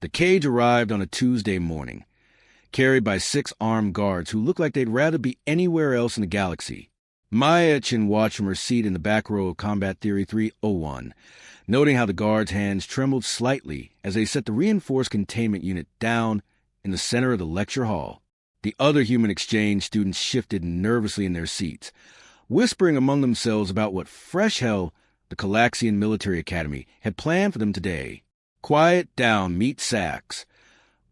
The cage arrived on a Tuesday morning, carried by 6 armed guards who looked like they'd rather be anywhere else in the galaxy. Chen watched from her seat in the back row of Combat Theory 301, noting how the guards' hands trembled slightly as they set the reinforced containment unit down in the center of the lecture hall. The other human exchange students shifted nervously in their seats, whispering among themselves about what fresh hell the Kalaxian Military Academy had planned for them today. "Quiet down, meat sacks,"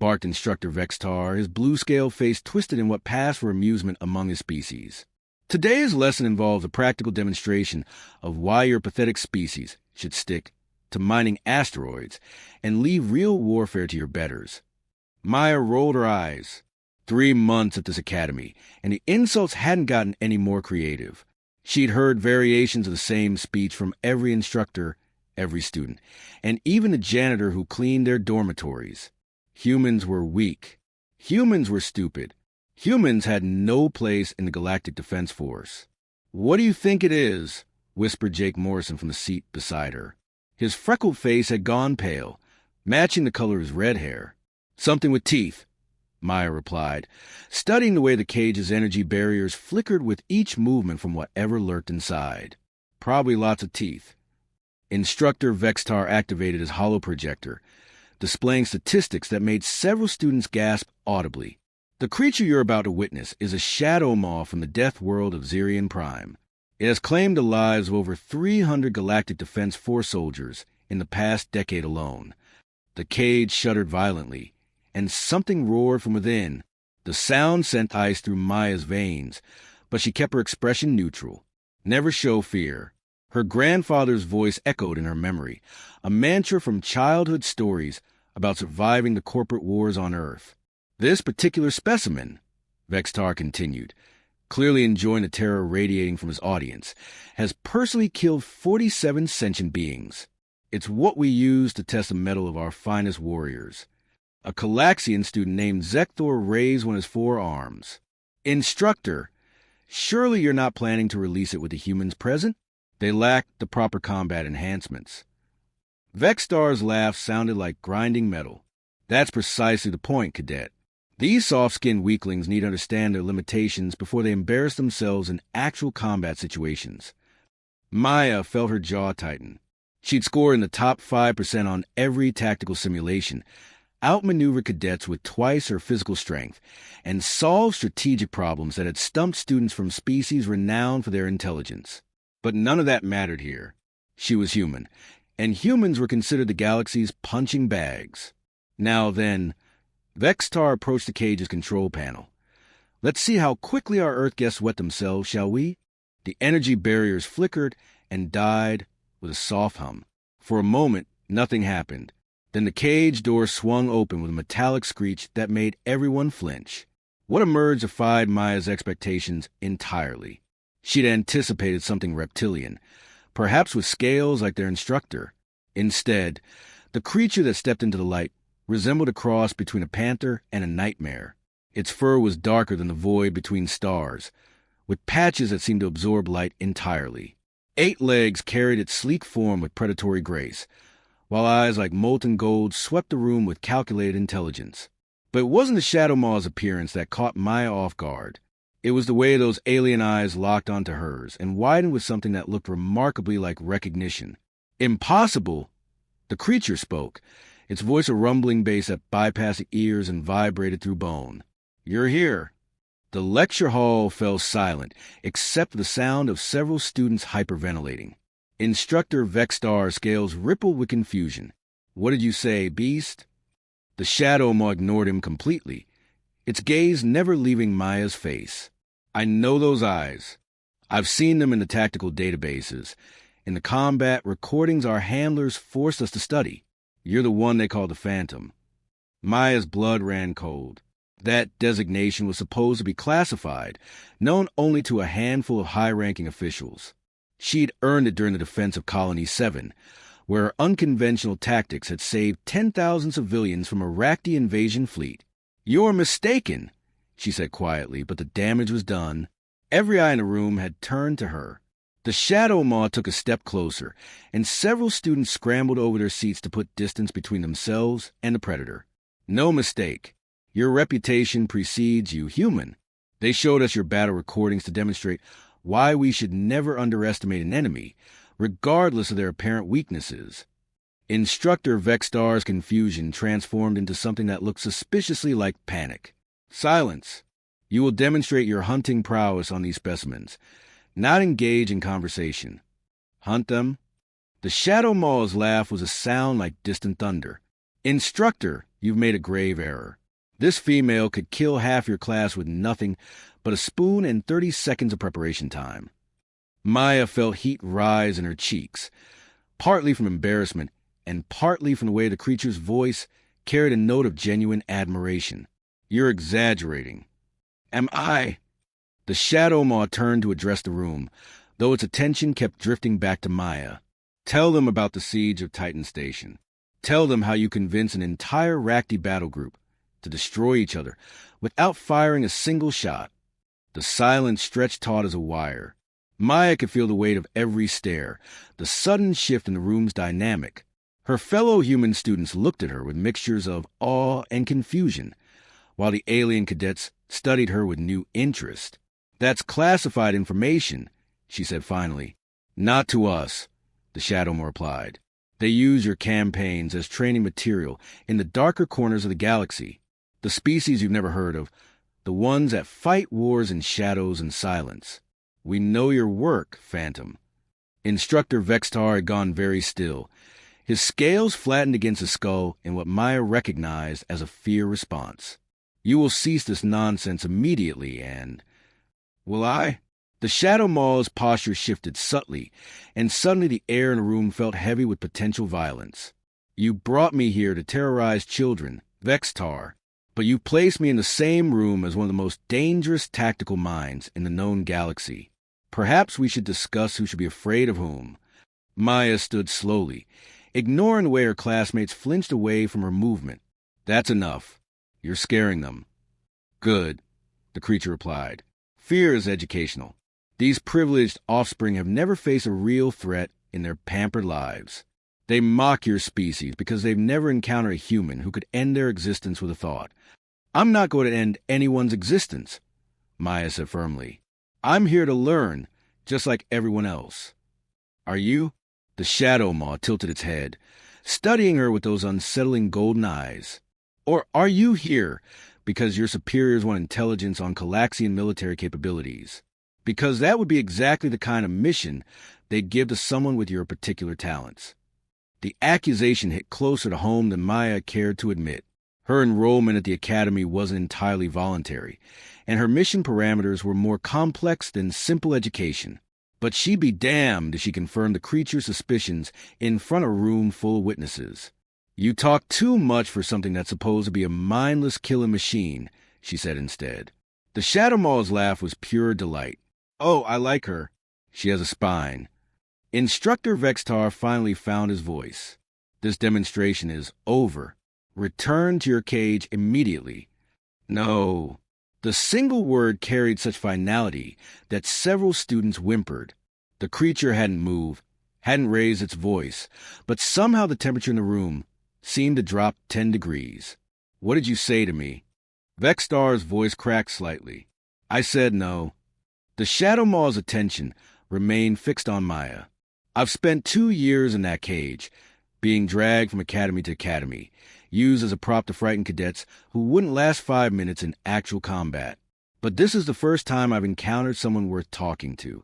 barked Instructor Vex'tar, his blue-scale face twisted in what passed for amusement among his species. "Today's lesson involves a practical demonstration of why your pathetic species should stick to mining asteroids and leave real warfare to your betters." Maya rolled her eyes. 3 months at this academy, and the insults hadn't gotten any more creative. She'd heard variations of the same speech from every instructor, every student, and even the janitor who cleaned their dormitories. Humans were weak. Humans were stupid. Humans had no place in the Galactic Defense Force. "What do you think it is?" whispered Jake Morrison from the seat beside her. His freckled face had gone pale, matching the color of his red hair. "Something with teeth," Maya replied, studying the way the cage's energy barriers flickered with each movement from whatever lurked inside. "Probably lots of teeth." Instructor Vex'tar activated his holoprojector, displaying statistics that made several students gasp audibly. "The creature you're about to witness is a Shadowmaw from the death world of Zirian Prime. It has claimed the lives of over 300 Galactic Defense Force soldiers in the past decade alone." The cage shuddered violently, and something roared from within. The sound sent ice through Maya's veins, but she kept her expression neutral. Never show fear. Her grandfather's voice echoed in her memory, a mantra from childhood stories about surviving the corporate wars on Earth. "This particular specimen," Vex'tar continued, clearly enjoying the terror radiating from his audience, "has personally killed 47 sentient beings. It's what we use to test the mettle of our finest warriors." A Kalaxian student named Vex'tar raised one of his 4 arms. "Instructor, surely you're not planning to release it with the humans present? They lack the proper combat enhancements." Vex'tar's laugh sounded like grinding metal. "That's precisely the point, cadet. These soft-skinned weaklings need to understand their limitations before they embarrass themselves in actual combat situations." Maya felt her jaw tighten. She'd scored in the top 5% on every tactical simulation, outmaneuvered cadets with twice her physical strength, and solved strategic problems that had stumped students from species renowned for their intelligence. But none of that mattered here. She was human, and humans were considered the galaxy's punching bags. Now then, Vex'tar approached the cage's control panel. "Let's see how quickly our Earth guests wet themselves, shall we?" The energy barriers flickered and died with a soft hum. For a moment, nothing happened. Then the cage door swung open with a metallic screech that made everyone flinch. What emerged defied Maya's expectations entirely. She'd anticipated something reptilian, perhaps with scales like their instructor. Instead, the creature that stepped into the light resembled a cross between a panther and a nightmare. Its fur was darker than the void between stars, with patches that seemed to absorb light entirely. 8 legs carried its sleek form with predatory grace, while eyes like molten gold swept the room with calculated intelligence. But it wasn't the Shadowmaw's appearance that caught Maya off guard. It was the way those alien eyes locked onto hers and widened with something that looked remarkably like recognition. "Impossible!" The creature spoke, its voice a rumbling bass that bypassed the ears and vibrated through bone. "You're here." The lecture hall fell silent, except for the sound of several students hyperventilating. Instructor Vex'tar's scales rippled with confusion. "What did you say, beast?" The Shadowmaw ignored him completely, its gaze never leaving Maya's face. "I know those eyes. I've seen them in the tactical databases, in the combat recordings our handlers forced us to study. You're the one they call the Phantom." Maya's blood ran cold. That designation was supposed to be classified, known only to a handful of high-ranking officials. She'd earned it during the defense of Colony 7, where her unconventional tactics had saved 10,000 civilians from a Rakti invasion fleet. "You're mistaken," she said quietly, but the damage was done. Every eye in the room had turned to her. The Shadowmaw took a step closer, and several students scrambled over their seats to put distance between themselves and the predator. No mistake. Your reputation precedes you, human. They showed us your battle recordings to demonstrate why we should never underestimate an enemy, regardless of their apparent weaknesses. Instructor Vex'tar's confusion transformed into something that looked suspiciously like panic. Silence. You will demonstrate your hunting prowess on these specimens, not engage in conversation. Hunt them? The Shadowmaw's laugh was a sound like distant thunder. Instructor, you've made a grave error. This female could kill half your class with nothing but a spoon and 30 seconds of preparation time. Maya felt heat rise in her cheeks, partly from embarrassment and partly from the way the creature's voice carried a note of genuine admiration. You're exaggerating. Am I? The Shadowmaw turned to address the room, though its attention kept drifting back to Maya. Tell them about the siege of Titan Station. Tell them how you convinced an entire Rakti battle group to destroy each other without firing a single shot. The silence stretched taut as a wire. Maya could feel the weight of every stare, the sudden shift in the room's dynamic. Her fellow human students looked at her with mixtures of awe and confusion, while the alien cadets studied her with new interest. That's classified information, she said finally. Not to us, the Shadowmaw replied. They use your campaigns as training material in the darker corners of the galaxy, the species you've never heard of, the ones that fight wars in shadows and silence. We know your work, Phantom. Instructor Vex'tar had gone very still. His scales flattened against his skull in what Maya recognized as a fear response. You will cease this nonsense immediately and... Will I? The Shadowmaw's posture shifted subtly, and suddenly the air in the room felt heavy with potential violence. You brought me here to terrorize children, Vex'tar, but you placed me in the same room as one of the most dangerous tactical minds in the known galaxy. Perhaps we should discuss who should be afraid of whom. Maya stood slowly, ignoring the way her classmates flinched away from her movement. That's enough. You're scaring them. Good, the creature replied. Fear is educational. These privileged offspring have never faced a real threat in their pampered lives. They mock your species because they've never encountered a human who could end their existence with a thought. I'm not going to end anyone's existence, Maya said firmly. I'm here to learn, just like everyone else. Are you? The Shadowmaw tilted its head, studying her with those unsettling golden eyes. Or are you here because your superiors want intelligence on Kalaxian military capabilities? Because that would be exactly the kind of mission they'd give to someone with your particular talents. The accusation hit closer to home than Maya cared to admit. Her enrollment at the academy wasn't entirely voluntary, and her mission parameters were more complex than simple education. But she'd be damned if she confirmed the creature's suspicions in front of a room full of witnesses. You talk too much for something that's supposed to be a mindless killing machine, she said instead. The Shadowmaw's laugh was pure delight. Oh, I like her. She has a spine. Instructor Vex'tar finally found his voice. This demonstration is over. Return to your cage immediately. No. The single word carried such finality that several students whimpered. The creature hadn't moved, hadn't raised its voice, but somehow the temperature in the room seemed to drop 10 degrees. What did you say to me? Vex'tar's voice cracked slightly. I said no. The Shadowmaw's attention remained fixed on Maya. I've spent 2 years in that cage, being dragged from academy to academy, used as a prop to frighten cadets who wouldn't last 5 minutes in actual combat. But this is the first time I've encountered someone worth talking to.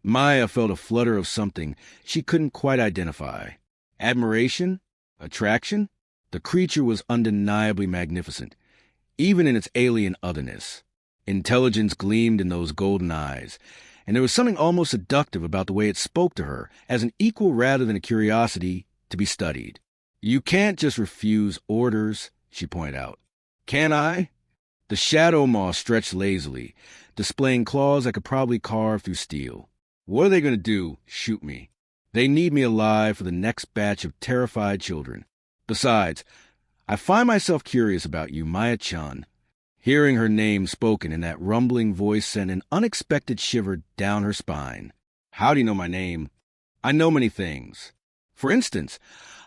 Maya felt a flutter of something she couldn't quite identify. Admiration? Attraction? The creature was undeniably magnificent, even in its alien otherness. Intelligence gleamed in those golden eyes, and there was something almost seductive about the way it spoke to her as an equal rather than a curiosity to be studied. You can't just refuse orders, she pointed out. Can I? The Shadowmaw stretched lazily, displaying claws that could probably carve through steel. What are they going to do? Shoot me. They need me alive for the next batch of terrified children. Besides, I find myself curious about you, Maya Chen. Hearing her name spoken in that rumbling voice sent an unexpected shiver down her spine. How do you know my name? I know many things. For instance,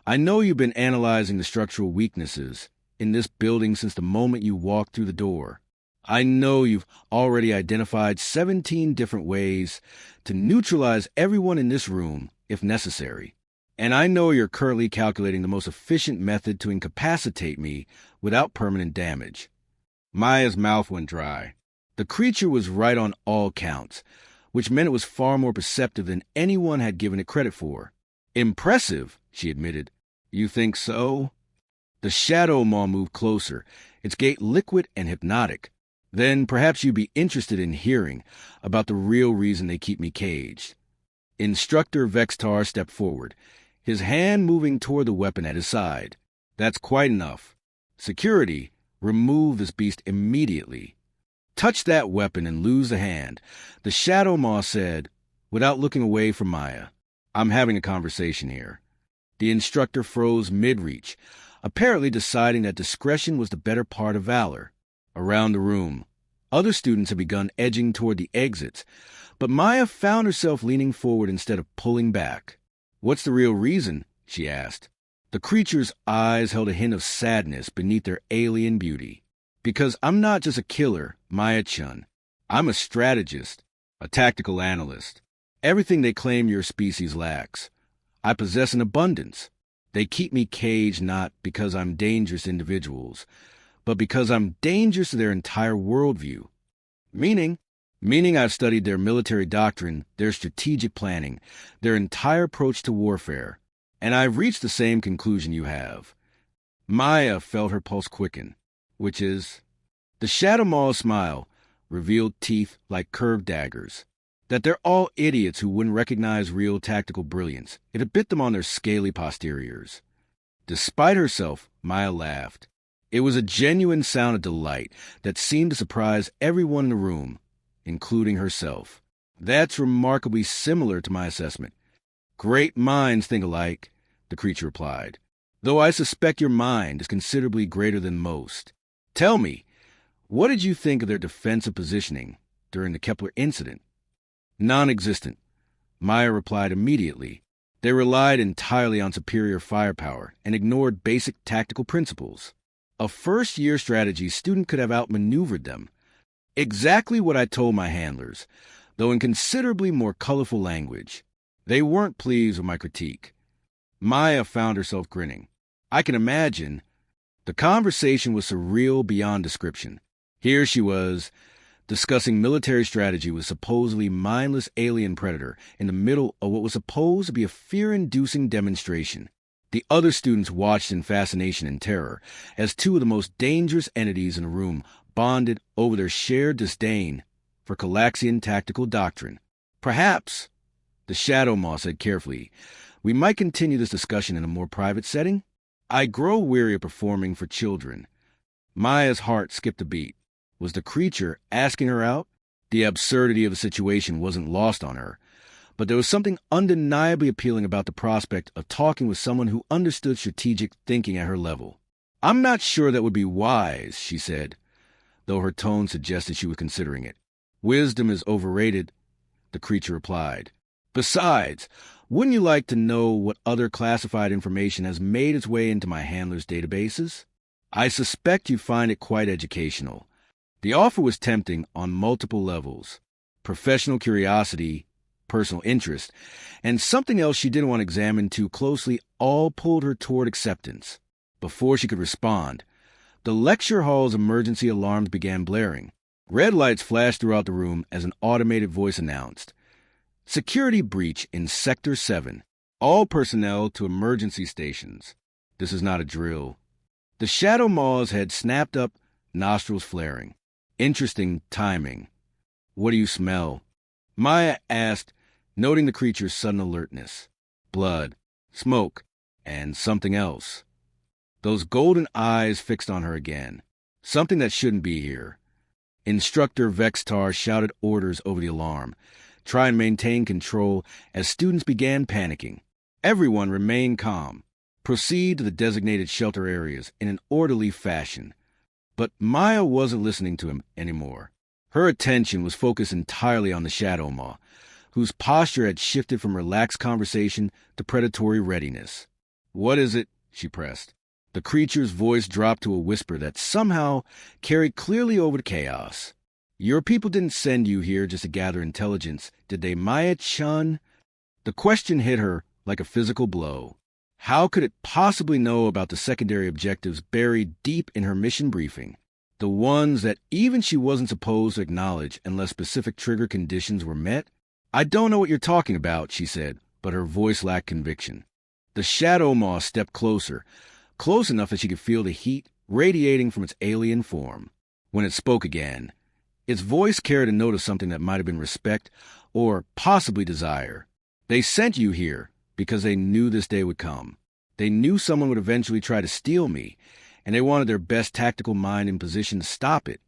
I know you've been analyzing the structural weaknesses in this building since the moment you walked through the door. I know you've already identified 17 different ways to neutralize everyone in this room if necessary. And I know you're currently calculating the most efficient method to incapacitate me without permanent damage. Maya's mouth went dry. The creature was right on all counts, which meant it was far more perceptive than anyone had given it credit for. Impressive, she admitted. You think so? The Shadowmaw moved closer, its gait liquid and hypnotic. Then perhaps you'd be interested in hearing about the real reason they keep me caged. Instructor Vex'tar stepped forward, his hand moving toward the weapon at his side. That's quite enough. Security, remove this beast immediately. Touch that weapon and lose the hand, the Shadowmaw said, without looking away from Maya. I'm having a conversation here. The instructor froze mid-reach, apparently deciding that discretion was the better part of valor. Around the room, other students had begun edging toward the exits, but Maya found herself leaning forward instead of pulling back. What's the real reason? She asked. The creature's eyes held a hint of sadness beneath their alien beauty. Because I'm not just a killer, Maya-Chen. I'm a strategist, a tactical analyst. Everything they claim your species lacks. I possess an abundance. They keep me caged not because I'm dangerous to individuals, but because I'm dangerous to their entire worldview. Meaning I've studied their military doctrine, their strategic planning, their entire approach to warfare, and I've reached the same conclusion you have. Maya felt her pulse quicken, which is... The Shadowmaw's smile revealed teeth like curved daggers. That they're all idiots who wouldn't recognize real tactical brilliance. It had bit them on their scaly posteriors. Despite herself, Maya laughed. It was a genuine sound of delight that seemed to surprise everyone in the room, including herself. That's remarkably similar to my assessment. Great minds think alike, the creature replied, though I suspect your mind is considerably greater than most. Tell me, what did you think of their defensive positioning during the Kepler incident? Non-existent, Maya replied immediately. They relied entirely on superior firepower and ignored basic tactical principles. A first-year strategy student could have outmaneuvered them. Exactly what I told my handlers, though in considerably more colorful language. They weren't pleased with my critique. Maya found herself grinning. I can imagine. The conversation was surreal beyond description. Here she was, discussing military strategy with supposedly mindless alien predator in the middle of what was supposed to be a fear-inducing demonstration. The other students watched in fascination and terror as two of the most dangerous entities in the room bonded over their shared disdain for Kalaxian tactical doctrine. Perhaps, the Shadowmaw said carefully, we might continue this discussion in a more private setting. I grow weary of performing for children. Maya's heart skipped a beat. Was the creature asking her out? The absurdity of the situation wasn't lost on her, but there was something undeniably appealing about the prospect of talking with someone who understood strategic thinking at her level. I'm not sure that would be wise, she said, though her tone suggested she was considering it. Wisdom is overrated, the creature replied. Besides, wouldn't you like to know what other classified information has made its way into my handlers' databases? I suspect you find it quite educational. The offer was tempting on multiple levels. Professional curiosity, personal interest, and something else she didn't want to examine too closely all pulled her toward acceptance. Before she could respond, the lecture hall's emergency alarms began blaring. Red lights flashed throughout the room as an automated voice announced, Security breach in Sector 7. All personnel to emergency stations. This is not a drill. The Shadowmaws had snapped up, nostrils flaring. Interesting timing. What do you smell? Maya asked, noting the creature's sudden alertness. Blood, smoke, and something else. Those golden eyes fixed on her again. Something that shouldn't be here. Instructor Vex'tar shouted orders over the alarm. Try and maintain control as students began panicking. Everyone remain calm. Proceed to the designated shelter areas in an orderly fashion. But Maya wasn't listening to him anymore. Her attention was focused entirely on the Shadowmaw, whose posture had shifted from relaxed conversation to predatory readiness. "What is it?" she pressed. The creature's voice dropped to a whisper that somehow carried clearly over to chaos. "Your people didn't send you here just to gather intelligence, did they, Maya Chen?" The question hit her like a physical blow. How could it possibly know about the secondary objectives buried deep in her mission briefing? The ones that even she wasn't supposed to acknowledge unless specific trigger conditions were met? "I don't know what you're talking about," she said, but her voice lacked conviction. The Shadowmaw stepped closer, close enough that she could feel the heat radiating from its alien form. When it spoke again, its voice carried a note of something that might have been respect or possibly desire. "They sent you here because they knew this day would come. They knew someone would eventually try to steal me, and they wanted their best tactical mind in position to stop it."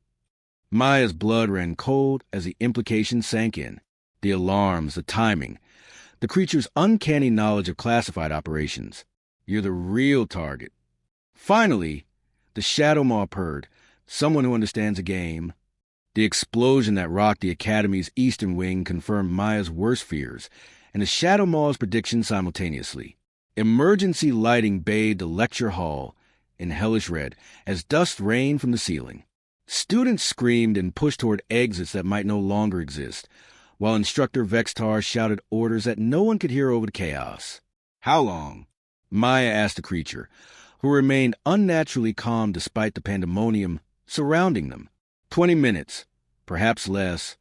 Maya's blood ran cold as the implications sank in. The alarms, the timing, the creature's uncanny knowledge of classified operations. "You're the real target." Finally, the Shadowmaw purred, someone who understands a game. The explosion that rocked the Academy's eastern wing confirmed Maya's worst fears, and the Shadowmaw's prediction simultaneously. Emergency lighting bathed the lecture hall in hellish red as dust rained from the ceiling. Students screamed and pushed toward exits that might no longer exist, while Instructor Vex'tar shouted orders that no one could hear over the chaos. "How long?" Maya asked the creature, who remained unnaturally calm despite the pandemonium surrounding them. 20 minutes, perhaps less,"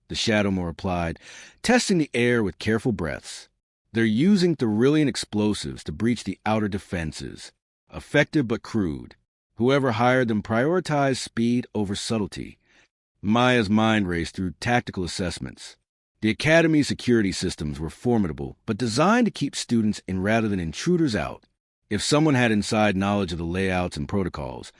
the Shadowmaw replied, testing the air with careful breaths. "They're using Therrillian explosives to breach the outer defenses. Effective but crude. Whoever hired them prioritized speed over subtlety." Maya's mind raced through tactical assessments. The Academy's security systems were formidable, but designed to keep students in rather than intruders out. If someone had inside knowledge of the layouts and protocols,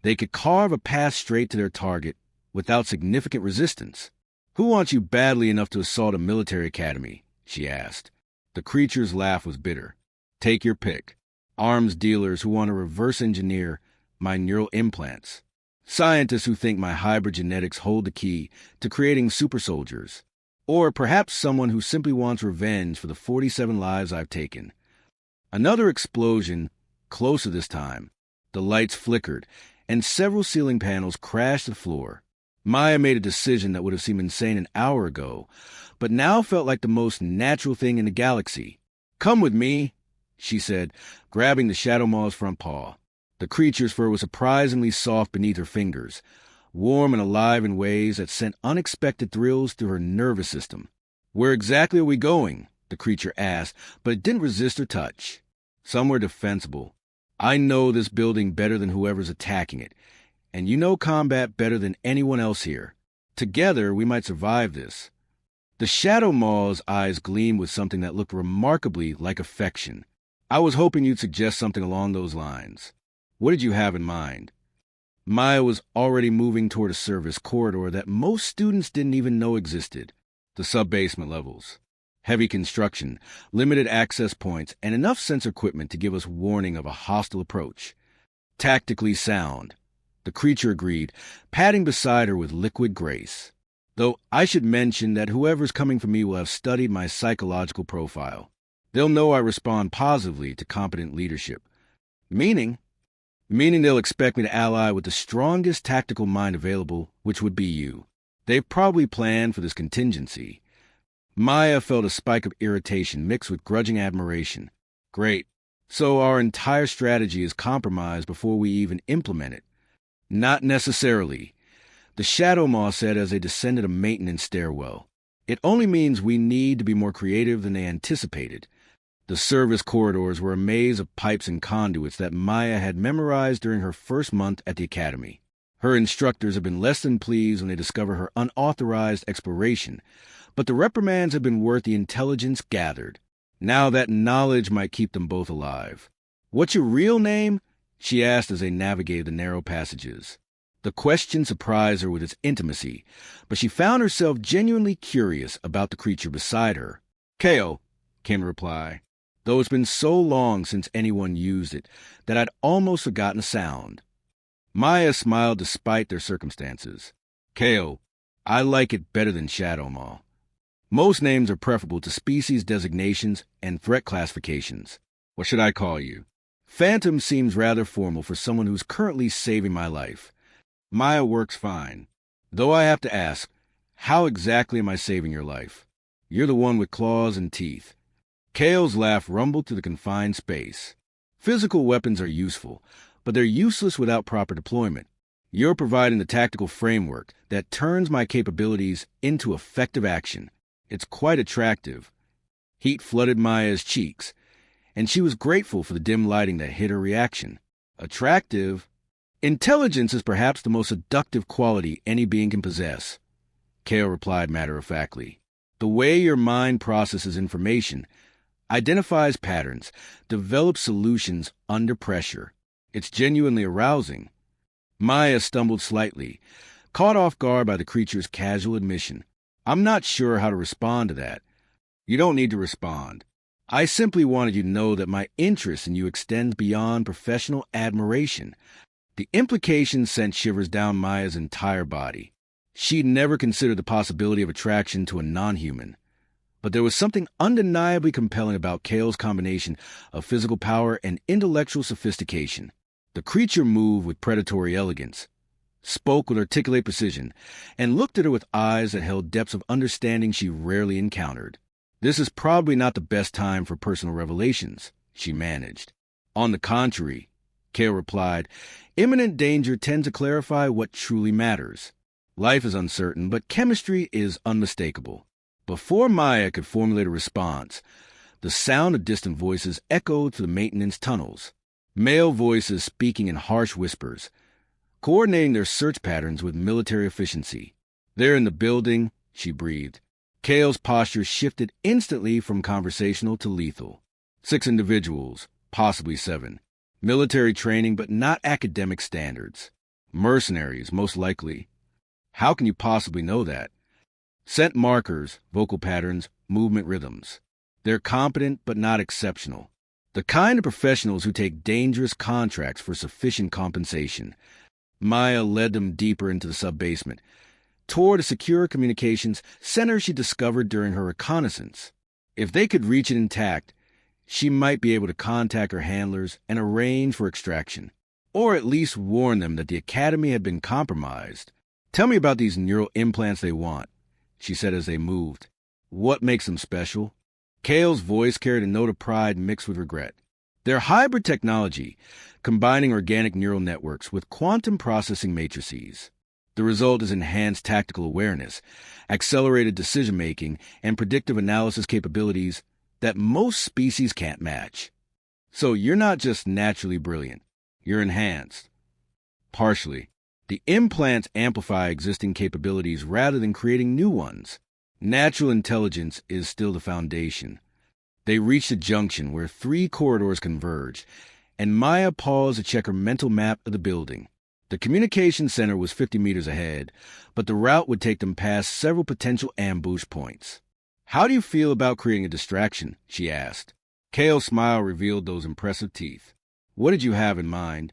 they could carve a path straight to their target without significant resistance. "Who wants you badly enough to assault a military academy?" she asked. The creature's laugh was bitter. "Take your pick. Arms dealers who want to reverse engineer my neural implants. Scientists who think my hybrid genetics hold the key to creating super soldiers. Or perhaps someone who simply wants revenge for the 47 lives I've taken." Another explosion, closer this time. The lights flickered, and several ceiling panels crashed to the floor. Maya made a decision that would have seemed insane an hour ago, but now felt like the most natural thing in the galaxy. "Come with me," she said, grabbing the Shadowmaw's front paw. The creature's fur was surprisingly soft beneath her fingers, warm and alive in ways that sent unexpected thrills through her nervous system. "Where exactly are we going?" the creature asked, but it didn't resist her touch. "Somewhere defensible. I know this building better than whoever's attacking it, and you know combat better than anyone else here. Together, we might survive this." The Shadowmaw's eyes gleamed with something that looked remarkably like affection. "I was hoping you'd suggest something along those lines. What did you have in mind?" Maya was already moving toward a service corridor that most students didn't even know existed. The sub-basement levels. Heavy construction, limited access points, and enough sensor equipment to give us warning of a hostile approach. "Tactically sound," the creature agreed, patting beside her with liquid grace. "Though I should mention that whoever's coming for me will have studied my psychological profile. They'll know I respond positively to competent leadership." Meaning they'll expect me to ally with the strongest tactical mind available, which would be you. They've probably planned for this contingency. Maya felt a spike of irritation mixed with grudging admiration. "Great. So our entire strategy is compromised before we even implement it." "Not necessarily," the Shadowmaw said as they descended a maintenance stairwell. "It only means we need to be more creative than they anticipated." The service corridors were a maze of pipes and conduits that Maya had memorized during her first month at the academy. Her instructors had been less than pleased when they discovered her unauthorized exploration, but the reprimands had been worth the intelligence gathered. Now that knowledge might keep them both alive. "What's your real name?" she asked as they navigated the narrow passages. The question surprised her with its intimacy, but she found herself genuinely curious about the creature beside her. "Kael," came the reply, though it's been so long since anyone used it that I'd almost forgotten the sound. Maya smiled despite their circumstances. "Kael, I like it better than Shadowmaw." Most names are preferable to species designations and threat classifications. What should I call you? Phantom seems rather formal for someone who's currently saving my life. Maya works fine. Though I have to ask, how exactly am I saving your life? You're the one with claws and teeth. Kael's laugh rumbled through the confined space. Physical weapons are useful, but they're useless without proper deployment. You're providing the tactical framework that turns my capabilities into effective action. It's quite attractive. Heat flooded Maya's cheeks, and she was grateful for the dim lighting that hid her reaction. Attractive? Intelligence is perhaps the most seductive quality any being can possess, Kael replied matter-of-factly. The way your mind processes information, identifies patterns, develops solutions under pressure. It's genuinely arousing. Maya stumbled slightly, caught off guard by the creature's casual admission. I'm not sure how to respond to that. You don't need to respond. I simply wanted you to know that my interest in you extends beyond professional admiration. The implication sent shivers down Maya's entire body. She'd never considered the possibility of attraction to a non-human. But there was something undeniably compelling about Kael's combination of physical power and intellectual sophistication. The creature moved with predatory elegance, spoke with articulate precision, and looked at her with eyes that held depths of understanding she rarely encountered. This is probably not the best time for personal revelations, she managed. On the contrary, Kael replied, imminent danger tends to clarify what truly matters. Life is uncertain, but chemistry is unmistakable. Before Maya could formulate a response, the sound of distant voices echoed through the maintenance tunnels. Male voices speaking in harsh whispers, coordinating their search patterns with military efficiency. They're in the building, she breathed. Kael's posture shifted instantly from conversational to lethal. 6 individuals, possibly 7. Military training, but not academic standards. Mercenaries, most likely. How can you possibly know that? Scent markers, vocal patterns, movement rhythms. They're competent, but not exceptional. The kind of professionals who take dangerous contracts for sufficient compensation. Maya led them deeper into the sub-basement, toward a secure communications center she discovered during her reconnaissance. If they could reach it intact, she might be able to contact her handlers and arrange for extraction, or at least warn them that the academy had been compromised. Tell me about these neural implants they want, she said as they moved. What makes them special? Kael's voice carried a note of pride mixed with regret. They're hybrid technology, combining organic neural networks with quantum processing matrices. The result is enhanced tactical awareness, accelerated decision-making, and predictive analysis capabilities that most species can't match. So you're not just naturally brilliant, you're enhanced. Partially. The implants amplify existing capabilities rather than creating new ones. Natural intelligence is still the foundation. They reached a junction where 3 corridors converged, and Maya paused to check her mental map of the building. The communication center was 50 meters ahead, but the route would take them past several potential ambush points. How do you feel about creating a distraction? She asked. Kael's smile revealed those impressive teeth. What did you have in mind?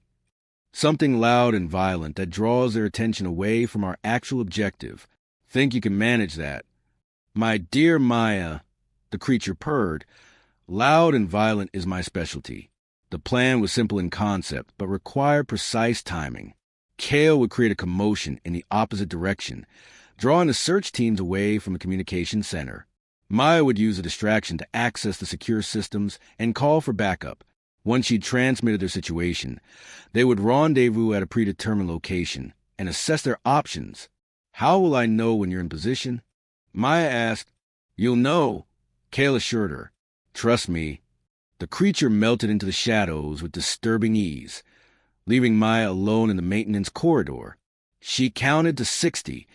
Something loud and violent that draws their attention away from our actual objective. Think you can manage that? My dear Maya, the creature purred. Loud and violent is my specialty. The plan was simple in concept, but required precise timing. Kael would create a commotion in the opposite direction, drawing the search teams away from the communication center. Maya would use a distraction to access the secure systems and call for backup. Once she'd transmitted their situation, they would rendezvous at a predetermined location and assess their options. How will I know when you're in position? Maya asked. You'll know, Kael assured her. Trust me. The creature melted into the shadows with disturbing ease, leaving Maya alone in the maintenance corridor. She counted to 60,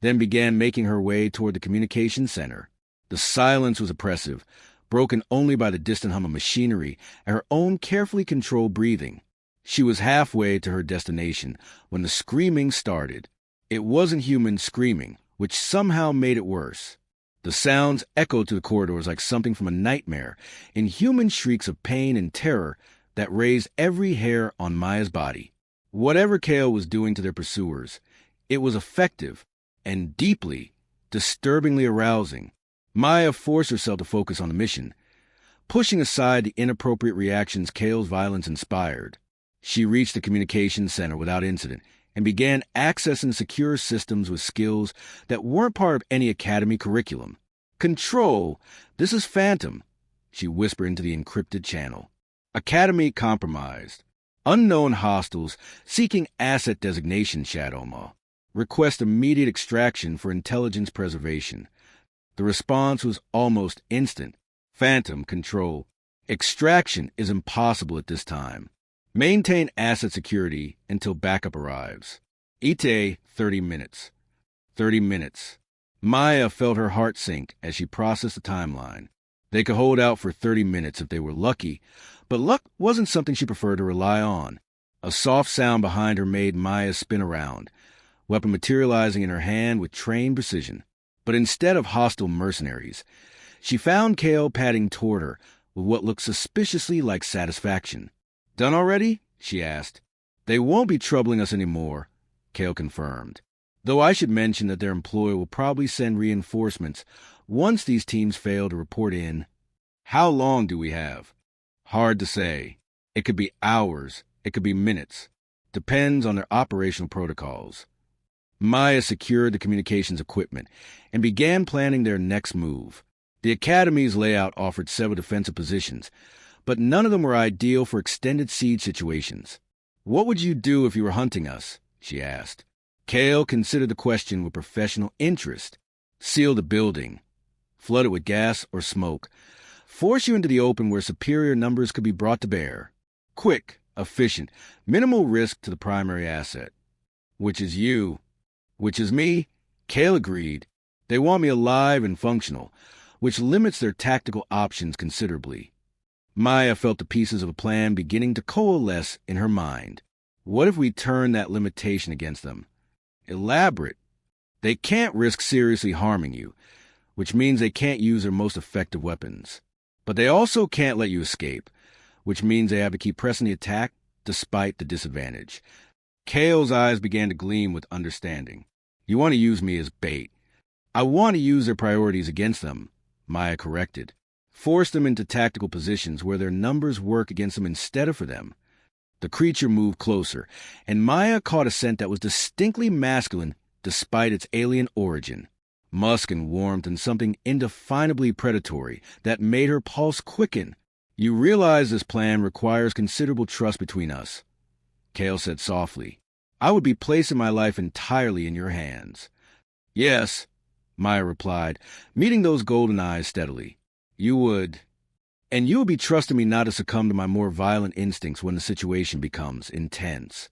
then began making her way toward the communication center. The silence was oppressive, broken only by the distant hum of machinery and her own carefully controlled breathing. She was halfway to her destination when the screaming started. It wasn't human screaming, which somehow made it worse. The sounds echoed through the corridors like something from a nightmare, inhuman shrieks of pain and terror that raised every hair on Maya's body. Whatever Kael was doing to their pursuers, it was effective and deeply, disturbingly arousing. Maya forced herself to focus on the mission, pushing aside the inappropriate reactions Kael's violence inspired. She reached the communications center without incident and began accessing secure systems with skills that weren't part of any academy curriculum. "Control, this is Phantom," she whispered into the encrypted channel. "Academy compromised. Unknown hostiles seeking asset designation, Shadowmaw. Request immediate extraction for intelligence preservation." The response was almost instant. "Phantom, Control. Extraction is impossible at this time. Maintain asset security until backup arrives. ETA 30 minutes. 30 minutes. Maya felt her heart sink as she processed the timeline. They could hold out for 30 minutes if they were lucky, but luck wasn't something she preferred to rely on. A soft sound behind her made Maya spin around, weapon materializing in her hand with trained precision. But instead of hostile mercenaries, she found Kael padding toward her with what looked suspiciously like satisfaction. "Done already?" she asked. "They won't be troubling us anymore," Kael confirmed. "Though I should mention that their employer will probably send reinforcements once these teams fail to report in." "How long do we have?" "Hard to say. It could be hours. It could be minutes. Depends on their operational protocols." Maya secured the communications equipment and began planning their next move. The Academy's layout offered several defensive positions, but none of them were ideal for extended siege situations. "What would you do if you were hunting us?" she asked. Kael considered the question with professional interest. "Seal the building. Flood it with gas or smoke. Force you into the open where superior numbers could be brought to bear. Quick, efficient, minimal risk to the primary asset." "Which is you." "Which is me," Kael agreed. "They want me alive and functional, which limits their tactical options considerably." Maya felt the pieces of a plan beginning to coalesce in her mind. What if we turn that limitation against them? Elaborate. They can't risk seriously harming you, which means they can't use their most effective weapons. But they also can't let you escape, which means they have to keep pressing the attack despite the disadvantage. Kael's eyes began to gleam with understanding. "You want to use me as bait." "I want to use their priorities against them," Maya corrected. "Force them into tactical positions where their numbers work against them instead of for them." The creature moved closer, and Maya caught a scent that was distinctly masculine despite its alien origin. Musk and warmth and something indefinably predatory that made her pulse quicken. "You realize this plan requires considerable trust between us," Kael said softly. "I would be placing my life entirely in your hands." "Yes," Maya replied, meeting those golden eyes steadily. "You would. And you would be trusting me not to succumb to my more violent instincts when the situation becomes intense."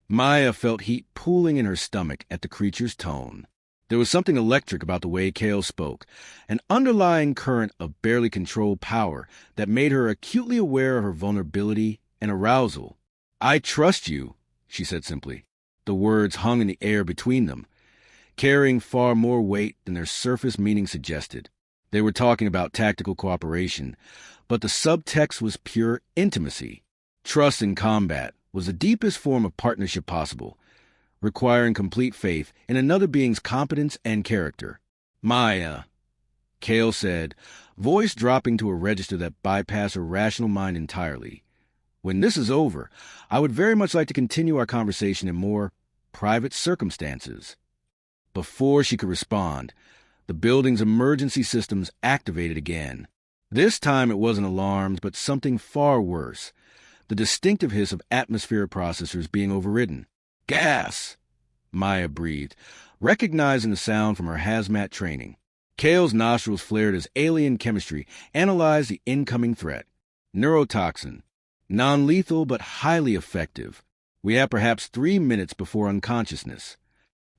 Maya felt heat pooling in her stomach at the creature's tone. There was something electric about the way Kael spoke, an underlying current of barely controlled power that made her acutely aware of her vulnerability and arousal. "I trust you," she said simply. The words hung in the air between them, carrying far more weight than their surface meaning suggested. They were talking about tactical cooperation, but the subtext was pure intimacy. Trust in combat was the deepest form of partnership possible, requiring complete faith in another being's competence and character. "Maya," Kael said, voice dropping to a register that bypassed her rational mind entirely. "When this is over, I would very much like to continue our conversation in more private circumstances." Before she could respond, the building's emergency systems activated again. This time it wasn't alarms, but something far worse, the distinctive hiss of atmospheric processors being overridden. "Gas!" Maya breathed, recognizing the sound from her hazmat training. Kael's nostrils flared as alien chemistry analyzed the incoming threat. "Neurotoxin. Non-lethal but highly effective. We have perhaps 3 minutes before unconsciousness."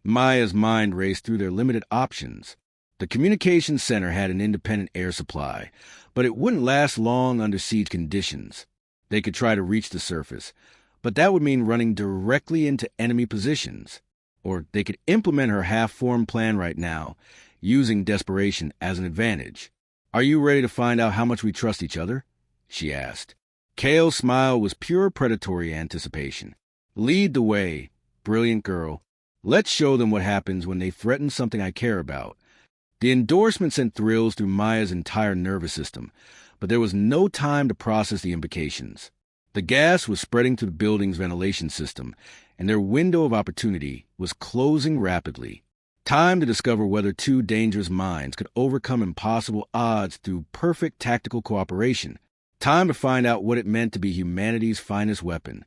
Maya's mind raced through their limited options. The communications center had an independent air supply, but it wouldn't last long under siege conditions. They could try to reach the surface, but that would mean running directly into enemy positions. Or they could implement her half-formed plan right now, using desperation as an advantage. "Are you ready to find out how much we trust each other?" she asked. Kael's smile was pure predatory anticipation. "Lead the way, brilliant girl. Let's show them what happens when they threaten something I care about." The endorsement sent thrills through Maya's entire nervous system, but there was no time to process the implications. The gas was spreading through the building's ventilation system, and their window of opportunity was closing rapidly. Time to discover whether two dangerous minds could overcome impossible odds through perfect tactical cooperation. Time to find out what it meant to be humanity's finest weapon.